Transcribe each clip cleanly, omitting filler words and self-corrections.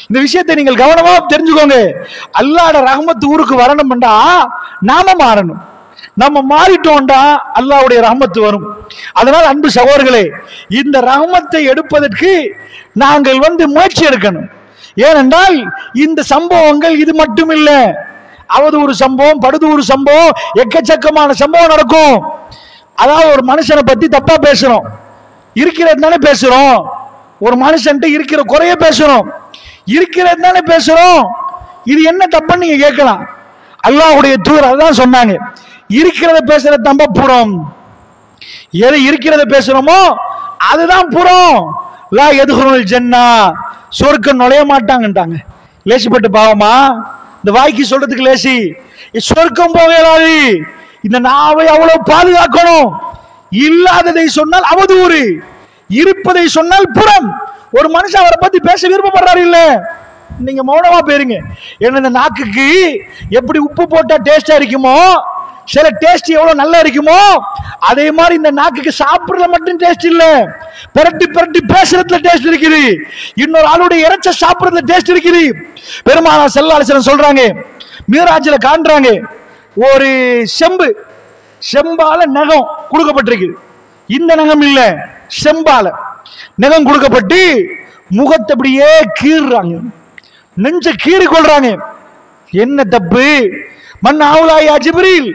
இந்த விஷயத்தை நீங்கள் கவனமா தெரிஞ்சுக்கோங்க. அல்லாஹ்வோட ரஹ்மத் ஊருக்கு வரணும்டா நாம மாறணும். நம்ம மாறிட்டோம்டா அல்லாஹ்வுடைய ரஹ்மத் வரும். அதனால அன்பு சகோதரர்களே, இந்த ரஹ்மத்தை எடுப்பதற்கு நாங்கள் முயற்சி எடுக்கணும். ஏனென்றால் இந்த சம்பவங்கள் இது மட்டும் இல்ல, அவதூறு சம்பவம், படுதூறு சம்பவம், எக்கச்சக்கமான சம்பவம் நடக்கும். அதாவது ஒரு மனுஷனை பத்தி தப்பா பேசுறோம், இருக்கிறது தானே பேசுறோம். ஒரு மனுஷன் இருக்கிற குறைய பேசுறோம், இருக்கிறது தானே பேசுறோம். இது என்ன தப்புன்னு நீங்க கேட்கலாம். அல்லாஹ்வுடைய தூதர் அதான் சொன்னாங்க, இருக்கிறத பேசுற தம்ப புறம், எது இருக்கிறத பேசுறோமோ அதுதான் புறம். லா யதுகுலுல் ஜன்னா, சொர்க்கம் நுழைய மாட்டாங்கன்றாங்க. லேசிப்பட்டு பாவமா இந்த வாய்க்கு சொல்றதுக்கு லேசி, சொர்க்கம் போக இயலாது. இந்த நாவை அவ்வளவு பாதுகாக்கணும். இல்லாததை சொன்னால் அவதூறு, இருப்பதை சொன்னால் புறம். ஒரு மனுஷன் அவரை பத்தி பேச விருப்பப்படுறாரு இல்ல, நீங்க மௌனமா போயிருங்க. ஏன்னா இந்த நாக்குக்கு எப்படி உப்பு போட்டா டேஸ்டா இருக்குமோ, சில டேஸ்ட் எவ்வளவு நல்லா இருக்குமோ, அதே மாதிரி இந்த நாக்குக்கு சாப்பிடுறதுல மட்டும் டேஸ்ட் இல்ல, பிரட்டி பிரட்டி பேசுறதுல டேஸ்ட் இருக்குது. இன்னொரு ஆளுடைய இறைச்ச சாப்பிடுறதுல டேஸ்ட் இருக்குது. பெருமானார் ஸல்லல்லாஹு அலைஹி வஸல்லம் சொல்றாங்க, மிராஜ்ல காண்றாங்க, ஒரு செம்பால நகம் கொடுக்கப்பட்டிருக்கு. இந்த நகம் இல்ல, செம்பால நகம் கொடுக்கப்பட்டு முகத்தை அப்படியே கீறுறாங்க, நெஞ்ச கீறி கொள்றாங்க. என்ன தப்பு? மன் அவுலாயா ஜிப்ரீல்,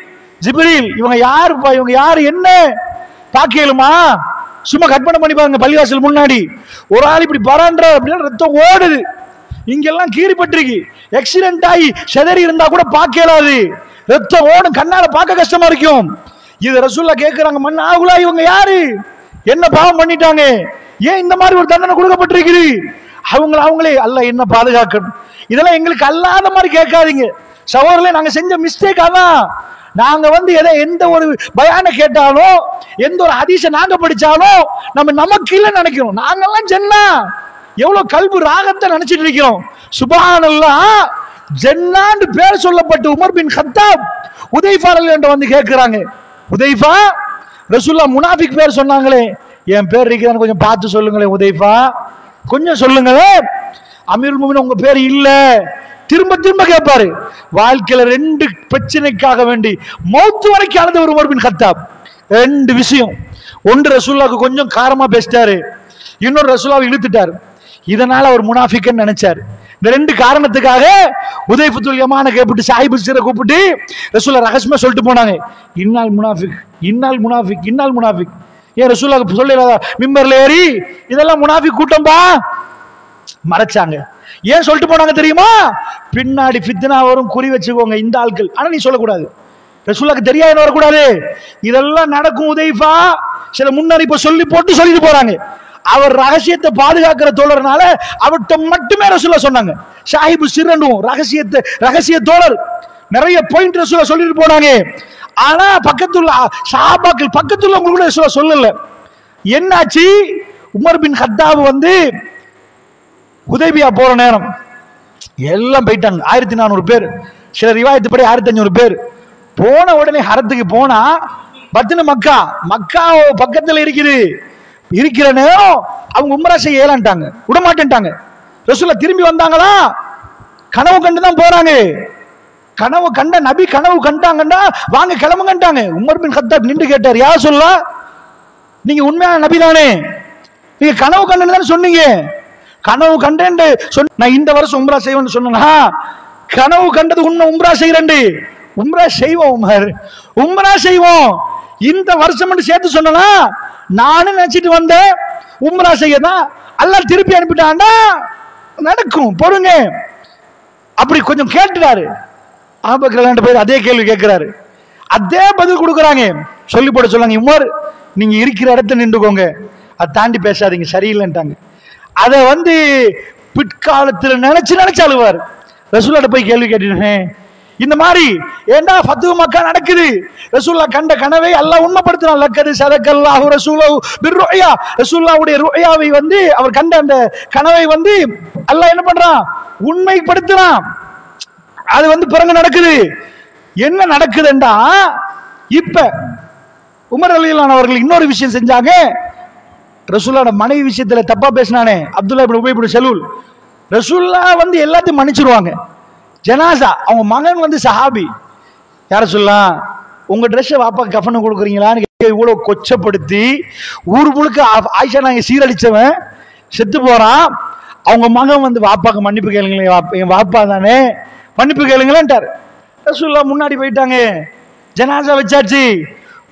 ஜிப்ரீல் இவங்க யாருப்பா, இவங்க யாரு என்ன பாக்கலுமா? சும்மா கற்பனை பண்ணி பாருங்க, பள்ளிவாசல் முன்னாடி ஒரு ஆள் இப்படி பரான்ற அப்படின்னா ரத்தம் ஓடுது, இங்கெல்லாம் கீறிப்பட்டிருக்கு, ஆக்சிடென்ட் ஆகி செதறி இருந்தா கூட பார்க்கலாது, ரத்தம் ஓடும், கண்ணால பார்க்க கஷ்டமா இருக்கும். இது ரசூலுல்லாஹ் கேட்கிறாங்க, மன் ஆகுலா இவங்க யாரு, என்ன பாவம் பண்ணிட்டாங்க, ஏன் இந்த மாதிரி ஒரு தண்டனை கொடுக்கப்பட்டிருக்குது? அவங்களே அல்லாஹ் என்ன பாதுகாக்கணும். இதெல்லாம் எங்களுக்கு அல்லாத மாதிரி கேட்காதீங்க சகோதரர்களே. நாங்க செஞ்ச மிஸ்டேக் அதான். நாங்க எந்த ஒரு பயான கேட்டாலும், எந்த ஒரு ஹதீஸை நாங்க படிச்சாலும் நமக்கு இல்ல நினைக்கிறோம். நாங்கெல்லாம் ஜன்னா எவ்வளவு கல்பு ராகத்தை நினைச்சிட்டு இருக்கிறோம். சுப்ஹானல்லாஹ், ஜன்னான்னு பேர் சொல்லப்பட்ட உமர் பின் கத்தாப் உதைஃபா ரலியல்லாஹு கேட்கிறாங்க, உதைஃபா ரசூலுல்லாஹ் முனாஃபிக் பேர் சொன்னாங்களே, என் பேர் இருக்கிறான்னு கொஞ்சம் பார்த்து சொல்லுங்களேன் உதைஃபா, கொஞ்சம் சொல்லுங்களேன். அமீருல் முஃமினீன் உங்க பேர் இல்ல. திரும்ப திரும்ப கேட்பாரு. வாழ்க்கையில 2 பிரச்சனைக்காக வேண்டி மௌத்து வரைக்கும் அழுத ஒரு உமர் பின் கத்தாப். 2 விஷயம். ஒன்று ரசூலுல்லாஹ்க்கு கொஞ்சம் காரமா பேசிட்டாரு, இன்னொரு ரசூலுல்லாஹ் இழுத்துட்டாரு. இதனால அவர் முனாஃபிக்னு நினைச்சாரு. இந்த 2 காரணத்துக்காக உதைஃபத்துல் யமான கேப்பிட்டு சாஹிபு சிரை கூப்பிட்டு ரசூலுல்லாஹ் ரகசியமா சொல்லிட்டு போனாங்க, இன்னால் முனாஃபிக், இன்னால் முனாஃபிக், இன்னால் முனாஃபிக். ஏன் ரசூலுல்லாஹ் சொல்லிடாதா மிம்பர்ல ஏறி இதெல்லாம் முனாஃபிக் கூட்டம்பா? மறைச்சாங்க. ஏன் சொல்லிட்டு போனாங்க தெரியுமா? பின்னாடி ஃபித்னா வரும், குறி வச்சுக்கோங்க இந்த ஆட்கள். ஆனா நீ சொல்லக்கூடாது, ரசூலுல்லாஹ்க்கு தெரியாதுன்னு வரக்கூடாது. இதெல்லாம் நடக்கும் உதைஃபா, சில முன்னறிப்பை சொல்லி போட்டு சொல்லிட்டு போறாங்க. அவர் ரகசியத்தை பாதுகாக்கிற தோழர்னால அவர்கிட்ட மட்டுமே ரசூலுல்லாஹ் சொன்னாங்க. சாஹிபு சிரண்டும் ரகசிய தோழர், நிறைய பாயிண்ட் ரசூலுல்லாஹ் சொல்லிட்டு போனாங்க. ஆனா பக்கத்துல சஹாபாக்கள் பக்கத்துல உங்களுக்கு ரசூலுல்லாஹ் சொல்லல. என்னாச்சு? உமர் பின் கத்தாப் ஹுதைபியா போற நேரம் எல்லாம் போயிட்டாங்க, 1400 பேர், சில ரிவாயத்து படி 1500 பேர். போன உடனே ஹரத்துக்கு போனா பத்னு மக்கா பக்கத்துல இருக்கிற நேரம் அவங்க உம்ரா செய்ய இயலான்ட்டாங்க, விட மாட்டேன்ட்டாங்க. ரசூலுல்லாஹ் திரும்பி வந்தாங்களா, கனவு கண்டுதான் போறாங்க. கனவு கண்ட நபி கனவு கண்டாங்கண்டா வாங்க கிளம்புங்கன்ட்டாங்க. உமர் பின் கத்தாப் நின்று கேட்டார், யா சொல்லா, நீங்க உண்மையான நபி தானே, நீங்க கனவு கண்டுன்னு தானே சொன்னீங்க? கனவு கண்டேன் நான் இந்த வருஷம் உம்ரா செய்வேன்னு சொன்னா, கனவு கண்டது உண்மை, உம்ரா செய்யறேன், உம்ரா செய்வோம் உமர், உம்ரா செய்வோம் இந்த வருஷம் சேர்த்து சொன்னா, நானும் நினைச்சிட்டு வந்தேன் உம்ரா செய்யதான், அல்லாஹ் திருப்பி அனுப்பிட்டான்டா, நடக்கும் பொறுங்க. அப்படி கொஞ்சம் கேட்டுட்டாரு. ஆபக்கர் பேர் அதே கேள்வி கேட்கிறாரு, அதே பதில் கொடுக்குறாங்க. சொல்லி போட சொல்லாங்க, உமர் நீங்க இருக்கிற இடத்த நின்றுக்கோங்க, அதை தாண்டி பேசாதீங்க, சரியில்லைன்ட்டாங்க. அதை பிற்காலத்தில் நினைச்சு அழுவார். ரசூலுல்லாஹ் போய் கேள்வி கேட்டேன், இந்த மாதிரி ஏண்டா ஃபத்ஹு மக்கா நடக்குது, ரசூலுல்லாஹ் கண்ட கனவை அல்லாஹ் உண்மைப்படுத்தினான். லக்கது ஸதக்கல்லாஹு ரசூலஹு பிர்ருயா, ரசூலுல்லாஹ்வுடைய ருயாவை அவர் கண்ட அந்த கனவை அல்லாஹ் என்ன பண்றான், உண்மைப்படுத்துறான். அது பிறகு நடக்குது. என்ன நடக்குதுண்டா, இப்ப உமர் ரலியல்லாஹு அவர்கள் இன்னொரு விஷயம் செஞ்சாங்க. ரசூலுல்லாஹ் மனைவி விஷயத்துல தப்பா பேசினானே அப்துல்லா இப்னு உபை இப்னு சலூல், ரசூல்லா வந்து எல்லாத்தையும் மன்னிச்சிருவாங்க. ஜனாசா அவங்க மகன் வந்து சஹாபி, யார சொல்லலாம், உங்க ட்ரெஸ் வாப்பா கஃபனை கொடுக்குறீங்களான்னு இவ்வளவு கொச்சப்படுத்தி ஊர் முழுக்க ஆயிஷா நாங்க சீரழிச்சவன் செத்து போறான். அவங்க மகன் வந்து வாப்பாக்கு மன்னிப்பு கேளுங்களேன், என் வாப்பா தானே மன்னிப்பு கேளுங்களேன்ட்டார். ரசூலுல்லாஹ் முன்னாடி போயிட்டாங்க, ஜனாசா வச்சாச்சு.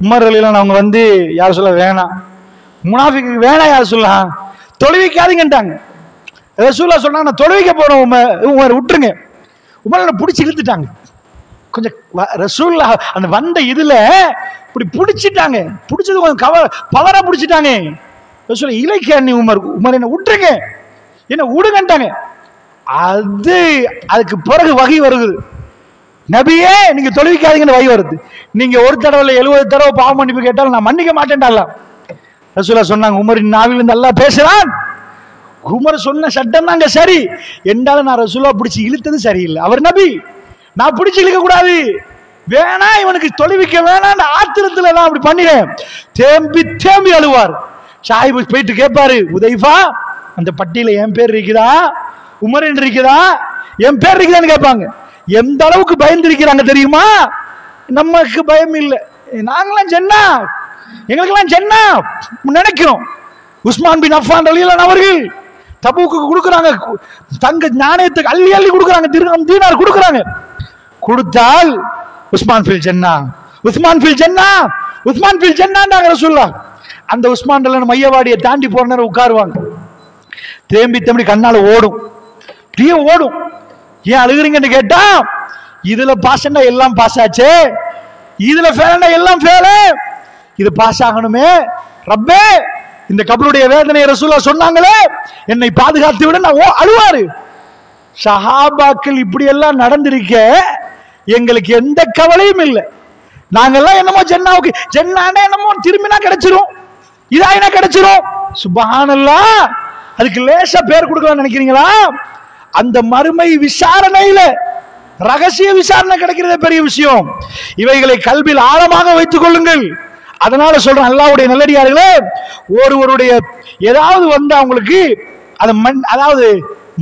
உமர் ரலியல்லாஹு அவங்க வந்து யார சொல்ல வேணாம், முனாஃபிக்கு வேணாம், யார சொல்லலாம் தொழுவிக்காதீங்கன்ட்டாங்க. ரசூலுல்லாஹ் சொன்னாங்க நான் தொழுவிக்க போறோம் உமர் விட்டுருங்க. உமர் பிடிச்சி இழுத்துட்டாங்க. கொஞ்சம் ரசூலுல்லாஹ் அந்த வந்த இதுல இப்படி பிடிச்சிட்டாங்க, பிடிச்சது கொஞ்சம் பவரா பிடிச்சிட்டாங்க. ரசூலுல்லாஹ் இலைக்க நீ உமர் என்ன விட்டுருங்க, என்ன விடுங்கன்ட்டாங்க. அதுக்கு பிறகு வகை வருது, நபியே நீங்க தொழுவிக்காதீங்கன்னு வகை வருது. நீங்க ஒரு தடவை 70 தடவை பாவ மன்னிப்பு கேட்டாலும் நான் மன்னிக்க மாட்டேன்டா. ரசூலுல்லாஹ் சொன்னாங்க உமரின் நாவில் இருந்து அல்லாஹ் பேசுறான். உமர் சொன்ன சட்டம் தாங்க சரி என்றாலும் நான் ரசூலுல்லாஹ் பிடிச்சி இழுத்தது சரியில்லை. அவர் நபி, நான் பிடிச்சி இழுக்க கூடாது, வேணா இவனுக்கு தொலைவிக்க வேணாம் ஆத்திரத்துல தான் அப்படி பண்ணினேன். தேம்பி தேம்பி அழுவார். சாஹிபு போயிட்டு கேட்பாரு, உதைஃபா அந்த பட்டியல என் பேர் இருக்குதா, உமர் என்று இருக்குதா, என் பேர் இருக்குதான்னு கேட்பாங்க. எந்த அளவுக்கு பயந்து இருக்கிறாங்க தெரியுமா? நமக்கு பயம் இல்லை, நாங்களாம் ஜன்னா, எங்களுக்கெல்லாம் ஜன்னா நினைக்கிறோம். உஸ்மான் பின் அஃபான் ரலியல்லாஹு அவர்கள் தபூக்கு கொடுக்குறாங்க, தங்க நாணயத்துக்கு அள்ளி அள்ளி கொடுக்குறாங்க, திர்ஹம் தீனார் கொடுக்குறாங்க. கொடுத்தால் உஸ்மான் ஃபில் ஜன்னா, உஸ்மான் ஃபில் ஜன்னா, உஸ்மான் ஃபில் ஜன்னான்றாங்க ரசூலுல்லாஹ். அந்த உஸ்மான் ரலியல்லாஹு மையவாடியை தாண்டி போற நேரம் உட்காருவாங்க. தேம்பி தேம்பி கண்ணால ஓடும், அப்படியே ஓடும். ஏன் அழுகுறீங்கன்னு கேட்டா, இதுல பாஸ்னா எல்லாம் பாஸ் ஆச்சு, இதுல ஃபேல்னா எல்லாம் ஃபேல், இது பாஸ் ஆகணுமே ரப்பே, இந்த கபருடைய வேதனை ரசூலுல்லாஹ் சொன்னாங்களே, என்னை பாதுகாத்து விட நான் அழுவாரு. சஹாபாக்கள் இப்படி எல்லாம் நடந்திருக்க எங்களுக்கு எந்த கவலையும் இல்லை. நாங்கெல்லாம் என்னமோ ஜன்னாவுக்கு ஜன்னானே என்னமோ திரும்பினா கிடைச்சிரும், இதாயினா கிடைச்சிரும். சுப்ஹானல்லாஹ், அதுக்கு லேசா பேர் கொடுக்கலாம்னு நினைக்கிறீங்களா? அந்த மறுமை விசாரணையில ரகசிய விசாரணை கிடைக்கிறதே பெரிய விஷயம். இவைகளை கல்வியில் ஆழமாக வைத்துக் கொள்ளுங்கள். அதனால சொல்றேன், அல்லாஹ்வுடைய நல்லடியார்களே, ஒருவருடைய ஏதாவது வந்து அவங்களுக்கு அதாவது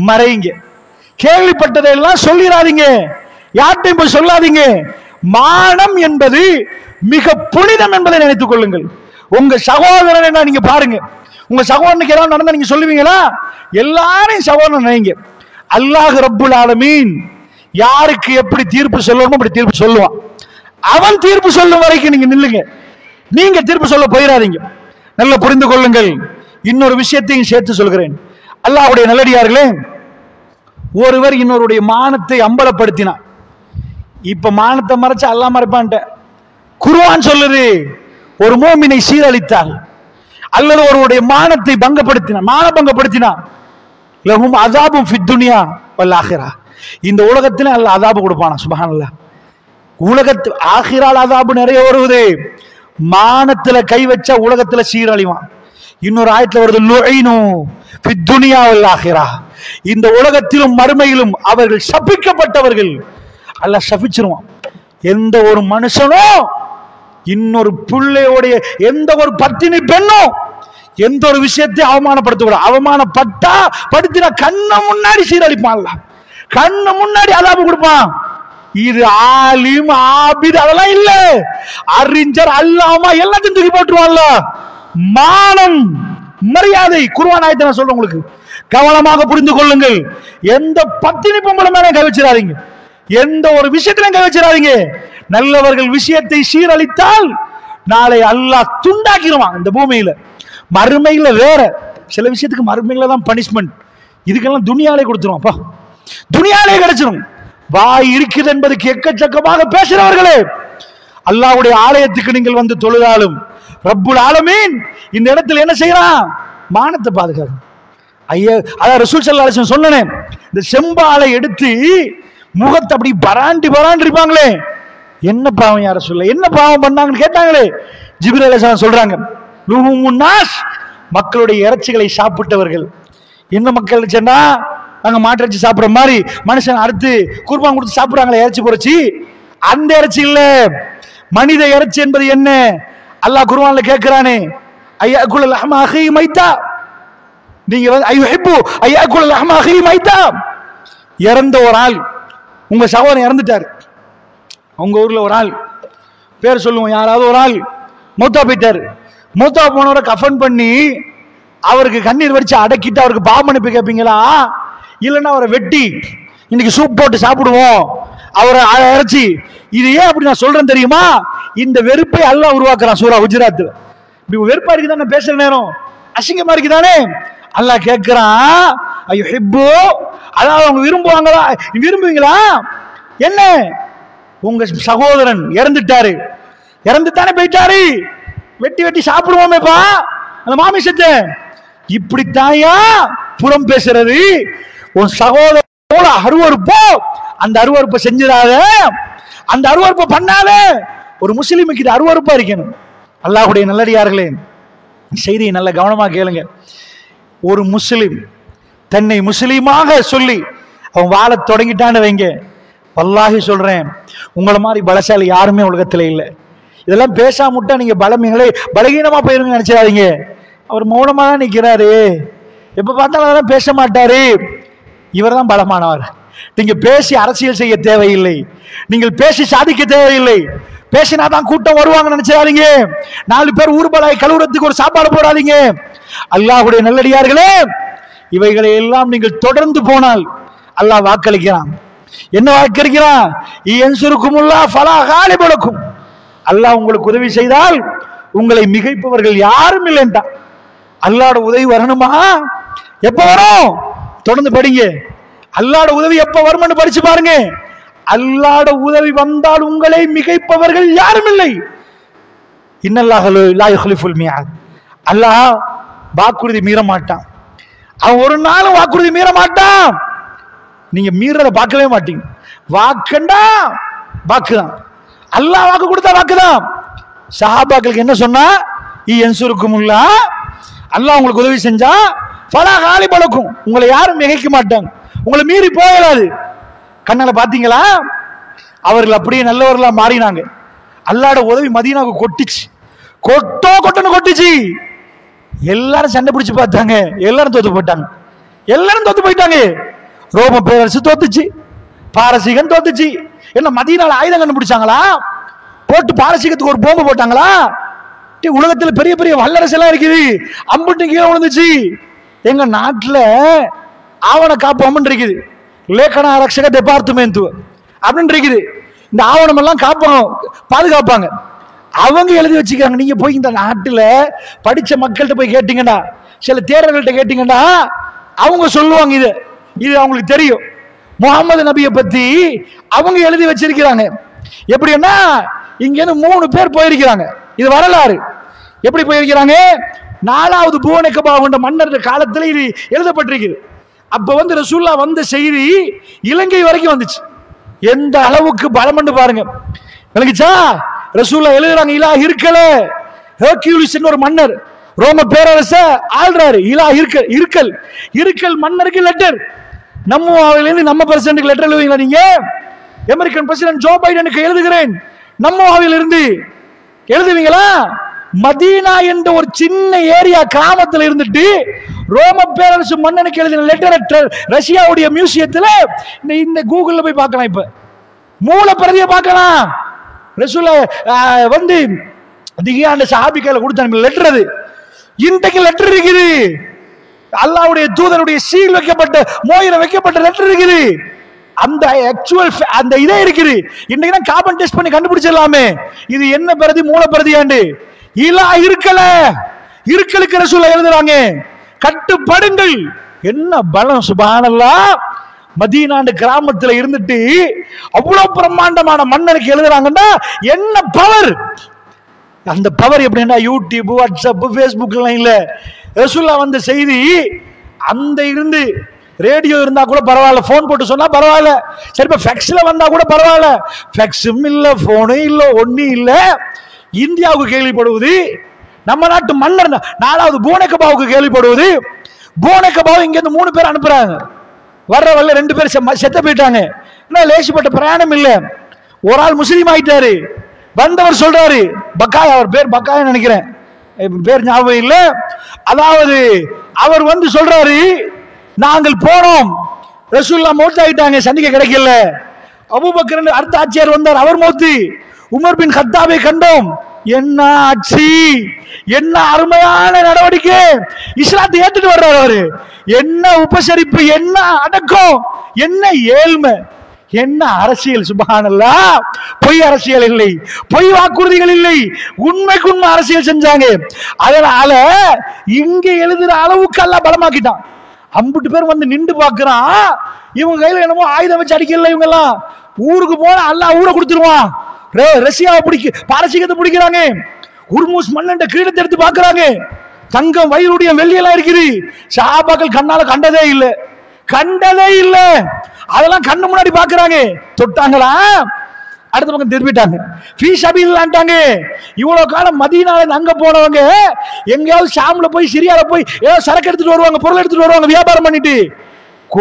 மறைங்க, கேள்விப்பட்டதையெல்லாம் சொல்லிடாதீங்க, யார்ட்டையும் போய் சொல்லாதீங்க. மானம் என்பது மிக புனிதம் என்பதை நினைத்துக் கொள்ளுங்கள். உங்க சகோதரன் என்ன நீங்க பாருங்க, உங்க சகோதரனுக்கு ஏதாவது நடந்தா நீங்க சொல்லுவீங்களா? எல்லாரையும் சகோதரன் நினைங்க. அல்லாஹ் ரப்புல் ஆலமீன் யாருக்கு எப்படி தீர்ப்பு சொல்லணுமோ அப்படி தீர்ப்பு சொல்லுவான். அவன் தீர்ப்பு சொல்லும் வரைக்கும் நீங்க நில்லுங்க, நீங்க தீர்ப்பு சொல்ல போயிடாதீங்க. நல்லா புரிந்து கொள்ளுங்கள். இன்னொரு விஷயத்தையும் சேர்த்து சொல்கிறேன். அல்லாஹ்வுடைய நல்லடியார்களே, ஒருவர் இன்னொருடைய மானத்தை அம்பலப்படுத்தினார். இப்ப மானத்தை மறைச்சு அல்லாஹ் மறைப்பான்ட்ட குர்ஆன் சொல்லுது, ஒரு மூமினை சீரழித்தால் அல்லது ஒருவருடைய மானத்தை பங்கப்படுத்தினார், மான பங்கப்படுத்தினார், லஹும் அஸாபும் ஃபித் துன்யா வல் ஆখিরা, இந்த உலகத்திலே அல்லாஹ் அஸாபு கொடுப்பானா. சுப்ஹானல்லாஹ், உலகத்து ஆখিরাல அஸாபு நிறைய வருது. மானத்துல கை வச்சா உலகத்துல சீரழிவான். இன்னொரு ஆயத்துல வருது, லுஈனு ஃபித் துன்யா வல் ஆখিরা, இந்த உலகத்திலும் மறுமையிலும் அவர்கள் சபிக்கப்பட்டவர்கள். அல்லாஹ் சபிச்சிருவான். எந்த ஒரு மனுஷனோ இன்னொரு பிள்ளையோடைய, எந்த ஒரு பத்தினி பெண்ணோ எந்த ஒரு விஷயத்தை அவமானப்படுத்த, அவமானப்பட்டா படுத்தினா கண்ணு முன்னாடி சீரழிப்பான், கண்ணு முன்னாடி அதாபு கொடுப்பான். இது ஆலிம் ஆபித் அதெல்லாம் இல்ல, அறிஞர் அல்லாமா எல்லாத்தையும் தூக்கி போட்டுருவான்ல. மானம் மரியாதை, குர்ஆன் ஆயத்தை நான் சொல்றேன் உங்களுக்கு, கவனமாக புரிந்து கொள்ளுங்கள். எந்த பத்தினி பொம்பளை மேல கை வச்சிடாதீங்க, எந்த ஒரு விஷயத்திலும் கை வச்சிடாதீங்க. நல்லவர்கள் விஷயத்தை சீரழித்தால் நாளை அல்லாஹ் துண்டாக்கிடுவான் இந்த பூமியில. மறுமையில வேற சில விஷயத்துக்கு மறுமையில தான் பனிஷ்மெண்ட், இதுக்கெல்லாம் துனியாலே கொடுத்துருவான்ப்பா, துனியாலே கிடைச்சிடும். வாய் இருக்குது என்பதுக்கு எக்கச்சக்கமாக பேசுறவர்களே, அல்லாஹ்வுடைய ஆலயத்துக்கு நீங்கள் வந்து தொழுதாலும் ரப்புல் ஆலமீன் இந்த இடத்துல என்ன செய்யறான்? மானத்தை பாதுகாக்கும். ஐயா, அதான் ரசூல் ஸல்லல்லாஹு அலைஹி வஸல்லம் சொன்னேன், இந்த செம்பாலை எடுத்து முகத்தை அப்படி பராண்டி பராண்டி இருப்பாங்களே, என்ன பாவம் யார சொல்ல, என்ன பாவம் பண்ணாங்கன்னு கேட்டாங்களே, ஜிப்ரீல் அலைஹிஸ்ஸலாம் சொல்றாங்க, லுஹுமுன் நாஸ், மக்களுடைய இறைச்சிகளை சாப்பிட்டவர்கள். என்ன மக்கள் சொன்னா, நாங்க மாட்டிறைச்சி சாப்பிடுற மாதிரி மனுஷன் அறுத்து குர்பான் கொடுத்து சாப்பிடுறாங்களே இறைச்சி பொறிச்சி, அந்த இறைச்சி இல்ல, மனித இறைச்சி என்பது என்ன? அல்லாஹ் குர்ஆன்ல கேட்கிறானே, ஐயகுல் லஹ்ம அஹீ மைத்தா, நீங்க வந்து ஐயுஹிப்பு ஐயாக்குல் லஹ்ம அஹீ மைத்தா, இறந்த ஒரு ஆள், உங்க சகோதரன் இறந்துட்டார், உங்க ஊர்ல ஒரு ஆள் பேர் சொல்லுவோம், யாராவது ஒரு ஆள் மூத்தா போயிட்டாரு, மூத்தா போனவரை கஃபன் பண்ணி அவருக்கு கண்ணீர் வடிச்சு அடக்கிட்டு அவருக்கு பாவமன்னிப்பு கேட்பீங்களா? இல்லைன்னா அவரை வெட்டி இன்னைக்கு சூப் போட்டு சாப்பிடுவோம் அவரை இறைச்சி? இது ஏன் அப்படி நான் சொல்றேன் தெரியுமா? இந்த வெறுப்பை அல்லாஹ் உருவாக்குறான் சூரா குஜராத்ல. இப்படி வெறுப்பா இருக்குதானே பேசுற நேரம், அசிங்கமா இருக்குதானே? அல்லாஹ் கேட்கிறான் ஐயுஹிப்பு, அதாவது அவங்க விரும்புவாங்களா, விரும்புவீங்களா? என்ன, உங்க சகோதரன் இறந்துட்டாரு, இறந்துட்டானே போயிட்டாரு, வெட்டி வெட்டி சாப்பிடுவோமேப்பா அந்த மாமிசத்தை. இப்படித்தாயா புறம் பேசுறது? உன் சகோதரன் அருவருப்போ, அந்த அருவருப்பை செஞ்சிடாத, அந்த அருவருப்பை பண்ணாத. ஒரு முஸ்லிமுக்கு இது அருவருப்பா இருக்கணும். அல்லாஹ்வுடைய நல்லடியார்களே, செய்தியை நல்ல கவனமா கேளுங்க. ஒரு முஸ்லிம் தன்னை முஸ்லீமாக சொல்லி அவன் வாழ தொடங்கிட்டான்னு வைங்க, வல்லாஹி சொல்றேன், உங்களை மாதிரி பலசாலி யாருமே உலகத்துல இல்லை. இதெல்லாம் பேசாம விட்டா நீங்க பலகீனமா போயிருங்க நினைச்சிடாதீங்க. அவர் மௌனமா தான் நிக்கிறாரு, எப்ப பார்த்தாலும் அதெல்லாம் பேச மாட்டாரு, இவர் தான் பலமானவர். நீங்க பேசி அரசியல் செய்ய தேவையில்லை, நீங்கள் பேசி சாதிக்க தேவையில்லை. பேசினாதான் கூட்டம் வருவாங்க நினைச்சிடாதீங்க. 4 பேர் ஊர்வலாய் கழுவுறதுக்கு ஒரு சாப்பாடு போடாதீங்க. அல்லாஹ்வுடைய நல்லடியார்களே, இவைகளை எல்லாம் நீங்கள் தொடர்ந்து போனால் அல்லாஹ் வாக்களிக்கிறான். என்ன வாக்களிக்கிறான்? இயன்சுருக்குமுல்லாஹ் ஃபலா காலிப லக்கும், அல்லாஹ் உங்களுக்கு உதவி செய்தால் உங்களை மிகைப்பவர்கள் யாரும் இல்லைன்டா. அல்லாஹ்வோட உதவி வரணுமா? எப்ப வரும்? தொடர்ந்து படிங்க. அல்லாஹ்வோட உதவி எப்ப வரும்னு படிச்சு பாருங்க. அல்லாஹ்வோட உதவி வந்தால் உங்களை மிகைப்பவர்கள் யாரும் இல்லை. இன்னல்லாஹ லா யுக்லிஃபுல் மியாத், அல்லாஹ் வாக்குறுதி மீற மாட்டான். அவன் ஒரு நாளும் வாக்குறுதி மீற மாட்டான். நீங்க மீறத பார்க்கவே மாட்டீங்க. வாக்குண்டா வாக்குதான், அல்லாஹ் வாக்கு கொடுத்தா வாக்குதான். சஹாபாக்களுக்கு என்ன சொன்னா? இயன்சுருக்குமுல்லாஹ், அல்லாஹ் உங்களுக்கு உதவி செஞ்சா ஃபலா காலிப லக்கும், உங்களை யாரும் மிகைக்க மாட்டாங்க, உங்களை மீறி போயிடாது. கண்ணால பாத்தீங்களா? அவர்கள் அப்படியே நல்லவர்களா மாறினாங்க. அல்லாஹ்வோட உதவி மதீனாவுக்கு கொட்டிச்சு, கொட்டோன்னு கொட்டிச்சு. எல்லாரும் சண்டை பிடிச்சு பார்த்தாங்க, எல்லாரும் தோத்து போயிட்டாங்க, எல்லாரும் தோத்து போயிட்டாங்க. ரோம பேரரசு தோத்துச்சு, பாரசீகம் தோத்துச்சு. என்ன மதீனால ஆயுதம் கண்டுபிடிச்சாங்களா? போட்டு பாரசீகத்துக்கு ஒரு போம்பு போட்டாங்களா? உலகத்துல பெரிய பெரிய வல்லரசு எல்லாம் இருக்குது, அம்புட்டு கீழே விழுந்துச்சு. எங்க நாட்டுல ஆவண காப்பு அம்மன் இருக்குது, லேக்கன ஆரக்ஷக டிபார்ட்மெண்ட் அப்படின்னு இருக்குது. இந்த ஆவணம் எல்லாம் காப்பாங்க, பாதுகாப்பாங்க, அவங்க எழுதி வச்சுக்கிறாங்க. நீங்க போய் இந்த நாட்டுல படிச்ச மக்கள்கிட்ட போய் கேட்டீங்கன்னா, சில தேரர்கள்ட்ட கேட்டீங்கன்னா அவங்க சொல்லுவாங்க, இது அவங்களுக்கு தெரியும். முகமது நபியை பத்தி அவங்க எழுதி வச்சிருக்கிறாங்க. எப்படின்னா இங்க இருந்து 3 பேர் போயிருக்கிறாங்க. இது வரலாறு. எப்படி போயிருக்கிறாங்க? 4வது பூவனக்கபா கொண்ட மன்னர் காலத்துல இது எழுதப்பட்டிருக்கு. அப்ப வந்து ரசூல்லா வந்த செய்தி இலங்கை வரைக்கும் வந்துச்சு. எந்த அளவுக்கு பலமண்டு பாருங்க. விளங்குச்சா? ரசூல்லா எழுதுறாங்க, இலா இருக்கல ஹெர்குலிஸ் ஒரு மன்னர் ரோம பேரரச ஆள்றாரு. இலா இருக்கல் மன்னருக்கு லெட்டர். நம்ம பிரசிடென்ட்க்கு லெட்டர் எழுதுவீங்களா? நீங்க அமெரிக்கன் பிரசிடென்ட் ஜோ பைடனுக்கு எழுதுகிறேன், இருந்து எழுதுவீங்களா? மதீனா என்ற ஒரு சின்ன ஏரியா கிராமத்தில் இருந்துட்டு ரோம பேரரசு மன்னனுக்கு எழுதின லெட்டர் ரஷ்யாவுடைய மியூசியத்தில் இந்த கூகுள்ல போய் பார்க்கலாம். இப்ப மூல பிரதியை பார்க்கலாம். ரசூலா வந்து திகியாண்ட சஹாபிகளை கொடுத்த லெட்டர், அது இன்றைக்கு லெட்டர் இருக்குது. அல்லாஹ்வுடைய தூதருடைய சீல் வைக்கப்பட்ட மோதிரம் வைக்கப்பட்ட லெட்டர் இருக்குது. அந்த ஆக்சுவல் அந்த இதே இருக்குது. இன்னைக்கு தான் கார்பன் டெஸ்ட் பண்ணி கண்டுபிடிச்சிடலாமே இது என்ன பிரதி, மூல பிரதியாண்டு. இலா இருக்கலுக்கு ரசூலா எழுதுறாங்க, கட்டுப்படுங்கள். என்ன பலம்! சுப்ஹானல்லாஹ். மதீனாண்டு கிராமத்துல இருந்துட்டு அவ்வளவு பிரம்மாண்டமான மன்னனுக்கு எழுதுறாங்கன்னா என்ன பவர்! அந்த பவர் எப்படின்னா யூடியூப், வாட்ஸ்அப், பேஸ்புக் எல்லாம் இல்ல. ரசூல்லா வந்த செய்தி அந்த இருந்து ரேடியோ இருந்தா கூட பரவாயில்ல, போன் போட்டு சொன்னா பரவாயில்ல, சரி இப்ப ஃபேக்ஸ்ல வந்தா கூட பரவாயில்ல. ஃபேக்ஸும் இல்ல, போனும் இல்ல, ஒன்னும் இல்ல. இந்தியாவுக்கு கேள்விப்படுவது, நம்ம நாட்டு மன்னர் 4வது பூனக்கபாவுக்கு கேள்விப்படுவது. பூனக்கபாவு இங்க இருந்து 3 பேர் அனுப்புறாங்க. வர்ற 2 பேர் செத்த போயிட்டாங்க. லேசிப்பட்ட பிரயாணம் இல்ல. ஒரு ஆள் முஸ்லீம் ஆயிட்டாரு. வந்தவர் சொல்றாரு, பக்காய், அவர் பேர் பக்காய் நினைக்கிறேன், பேர் ஞாபகம் இல்லை. அதாவது அவர் வந்து சொல்றாரு, நாங்கள் போனோம், ரசூலுல்லாஹ் மௌத் ஆயிட்டாங்க, சந்திக்க கிடைக்கல. அபூபக்கர் அடுத்த ஆட்சியார் வந்தார், அவர் மௌத்து. உமர் பின் கத்தாபை கண்டோம். என்ன ஆட்சி, என்ன அருமையான நடவடிக்கை, இஸ்லாத்தை ஏத்துட்டு வர்றாரு அவரு. என்ன உபசரிப்பு, என்ன அடக்கம், என்ன ஏழ்மை, என்ன அரசியல். சுப்ஹானல்லாஹ். பொய் அரசியல் இல்லை, பொய் வாக்குறுதிகள் இல்லை, உண்மைக்கு உண்மை அரசியல் செஞ்சாங்க. அதனால இங்க எழுதுற அளவுக்கு எல்லாம் பலமாக்கிட்டான். 50 பேர் வந்து நின்று பாக்குறான், இவங்க கையில என்னமோ ஆயுதம் வச்சு அடிக்கல. இவங்க எல்லாம் ஊருக்கு போன அல்லாஹ் ஊரை கொடுத்துருவான். ரஷ்யாவை பாரசீகத்தை பிடிக்கிறாங்க. ஹுர்முஸ் மன்னன் கிரீடத்தை எடுத்து பாக்குறாங்க. தங்கம் வயிறுடைய வெள்ளியெல்லாம் இருக்குது. சஹாபாக்கள் கண்ணால கண்டதே இல்லை, கண்டதே இல்லை. அதெல்லாம் கண்ணு முன்னாடி பாக்குறாங்க. தொட்டாங்களா, அடுத்த பக்கம் திரும்பிட்டாங்க. இவ்வளவு காலம் மதீனால அங்க போனவங்க எங்கேயாவது ஷாம்ல போய் சிரியால போய் ஏதோ சரக்கு எடுத்துட்டு வருவாங்க, பொருள் எடுத்துட்டு வருவாங்க, வியாபாரம் பண்ணிட்டு.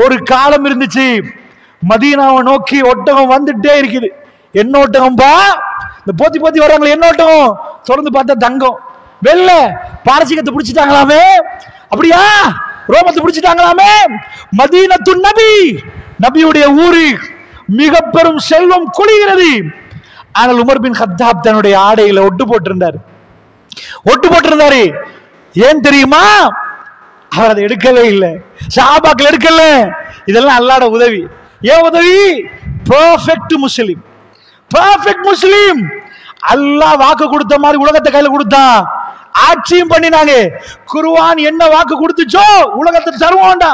ஒரு காலம் இருந்துச்சு, மதீனாவை நோக்கி ஒட்டகம் வந்துட்டே இருக்குது. என்ன ஒட்டகம் பா, இந்த போத்தி போத்தி வர்றாங்களே, என்ன ஒட்டகம்? தொடர்ந்து பார்த்தா தங்கம் வெள்ள. பாரசீகத்தை பிடிச்சிட்டாங்களாமே, அப்படியா? ரோமத்தை பிடிச்சிட்டாங்களாமே. மதீனத்து நபி, நபியுடைய ஊரு, மிக பெரும் செல்வம் குளிகிறது. ஆனால் உமர் பின் கத்தாப் தன்னுடைய ஆடையில ஒட்டு போட்டிருந்தாரு. ஏன் தெரியுமா? அவர் அதை எடுக்கவே இல்லை, சஹாபாக்கள் எடுக்கல. இதெல்லாம் அல்லாஹ்வுடைய உதவி. ஏன் உதவி? பெர்ஃபெக்ட் முஸ்லிம், பெர்ஃபெக்ட் முஸ்லிம். அல்லாஹ் வாக்கு கொடுத்த மாதிரி உலகத்தை கையில கொடுத்தான், ஆட்சியும் பண்ணினாங்க. குர்ஆன் என்ன வாக்கு கொடுத்துச்சோ உலகத்தை தருவோம்டா.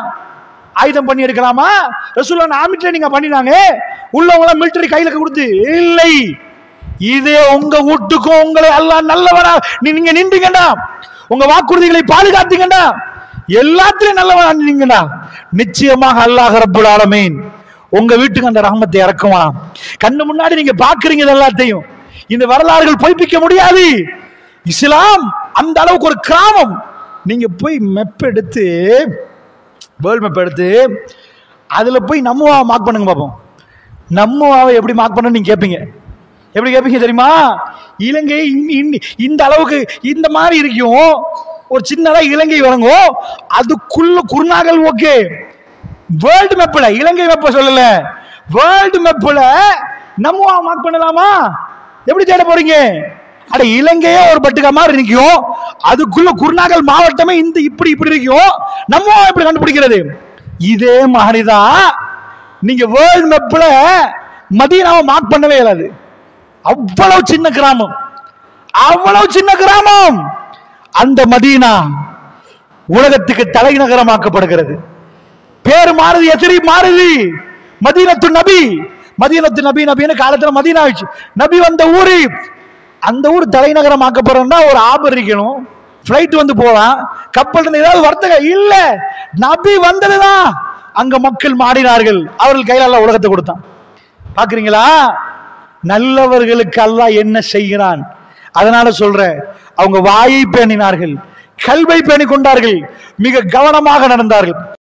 ஆயுதம் பண்ணி எடுக்கலாமா? ரசூலுல்லாஹ் ஆர்மில நீங்க பண்ணினாங்க, உள்ளவங்க மிலிட்டரி கையில கொடுத்து இல்லை. இதே உங்க வீட்டுக்கும் உங்களை அல்லாஹ் நல்லவனா நீங்க நின்றீங்கடா, உங்க வாக்குறுதிகளை பாதுகாத்தீங்கடா, எல்லாத்திலும் நல்லவனா நின்றீங்கடா, நிச்சயமாக அல்லாஹ் ரப்பல் ஆலமீன் உங்க வீட்டுக்கு அந்த ரஹ்மத்தை இறக்குவான். கண்ணு முன்னாடி நீங்க பாக்குறீங்க எல்லாத்தையும். இந்த வரலாறுகள் பொய்ப்பிக்க முடியாது. இஸ்லாம் அந்த அளவுக்கு ஒரு கிராமம். நீங்க போய் மெப் எடுத்து, வேர்ல்ட் மேப் எடுத்து அதுல போய் நம்மவாவை மார்க் பண்ணுங்க பார்ப்போம். நம்மவாவை எப்படி மார்க் பண்ண நீங்க கேட்பீங்க. எப்படி கேட்பீங்க தெரியுமா? இலங்கை இந்த அளவுக்கு இந்த மாதிரி இருக்கும், ஒரு சின்னதா இலங்கை வழங்கும், அதுக்குள்ள குருநாகல். ஓகே, வேர்ல்டு மேப்ல இலங்கை மேப்ப சொல்லல, வேர்ல்டு மேப்ல நம்மவா மார்க் பண்ணலாமா? எப்படி தேட போறீங்க? அட, இலங்கையே ஒரு பட்டுக்கா மாதிரி நிற்கும், அதுக்குள்ள குருநாகல் மாவட்டமே இந்த இப்படி இப்படி இருக்கும், நம்ம எப்படி கண்டுபிடிக்கிறது? இதே மாதிரிதான் நீங்க வேர்ல்ட் மேப்ல மதீனாவை மார்க் பண்ணவே இயலாது. அவ்வளவு சின்ன கிராமம், அவ்வளவு சின்ன கிராமம். அந்த மதீனா உலகத்துக்கு தலைநகரமாக்கப்படுகிறது. பேர் மாறுது, எதிரி மாறுது. மதீனத்து நபி, மதீனத்து நபி, நபின்னு காலத்துல மதீனா ஆயிடுச்சு. நபி வந்த ஊரு, அந்த ஊர் தலைநகரம் ஆக்கப்படுறா ஒரு ஆபர் இருக்கணும், பிளைட் வந்து போலாம், கப்பல் இருந்து ஏதாவது வர்த்தகம் இல்ல. நபி வந்ததுதான் அங்க மக்கள் மாறினார்கள். அவர்கள் கையில அல்லாஹ் உலகத்தை கொடுத்தான். பாக்குறீங்களா நல்லவர்களுக்கு அல்லாஹ் என்ன செய்கிறான்? அதனால சொல்றேன், அவங்க வாயை பேணினார்கள், கல்வை பேணி கொண்டார்கள், மிக கவனமாக நடந்தார்கள்.